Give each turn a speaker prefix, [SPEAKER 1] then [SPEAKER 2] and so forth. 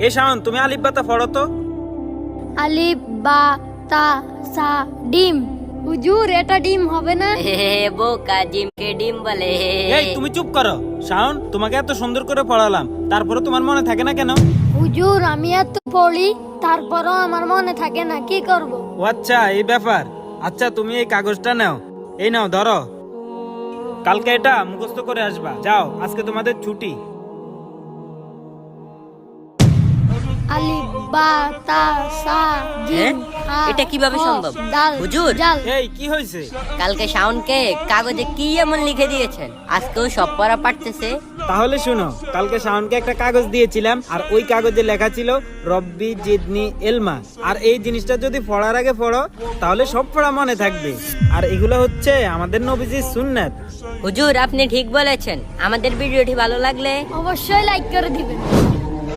[SPEAKER 1] এই শাওন, তুমি আলিফ বাতা পড়ো তো।
[SPEAKER 2] আলিফ বা তা সা ডিম। হুজুর এটা ডিম হবে না?
[SPEAKER 3] বোকা, জিমকে ডিম বলে।
[SPEAKER 1] এই তুমি চুপ করো। শাওন, তোমাকে এত সুন্দর করে পড়ালাম, তারপরে তোমার মনে থাকে না কেন?
[SPEAKER 2] হুজুর আমি এত পড়ি তারপরও আমার মনে থাকে না, কি করব?
[SPEAKER 1] ও আচ্ছা, এই ব্যাপার। আচ্ছা তুমি এই কাগজটা নাও, এই নাও ধরো। কালকে এটা মুখস্থ করে আসবা। যাও, আজকে তোমাদের ছুটি।
[SPEAKER 2] আলিফ বা তা সা জিম হা
[SPEAKER 3] এটা কিভাবে
[SPEAKER 2] হ,
[SPEAKER 3] সম্ভব?
[SPEAKER 2] দাল
[SPEAKER 3] হুজুর।
[SPEAKER 2] জাল।
[SPEAKER 1] এই কি হয়েছে?
[SPEAKER 3] কালকে শাওনকে কাগজে কি এমন লিখে দিয়েছেন, আজকেও সব পড়া পারতেছে।
[SPEAKER 1] তাহলে শুনো, কালকে শাওনকে একটা কাগজ দিয়েছিলাম, আর ওই কাগজে লেখা ছিল রব্বি জিদনি এলমা। আর এই জিনিসটা যদি পড়ার আগে পড়ো তাহলে সব পড়া মনে থাকবে। আর এগুলো হচ্ছে আমাদের নবীজির সুন্নাত।
[SPEAKER 3] হুজুর আপনি ঠিক বলেছেন। আমাদের ভিডিওটি ভালো লাগলে
[SPEAKER 2] অবশ্যই লাইক করে দিবেন।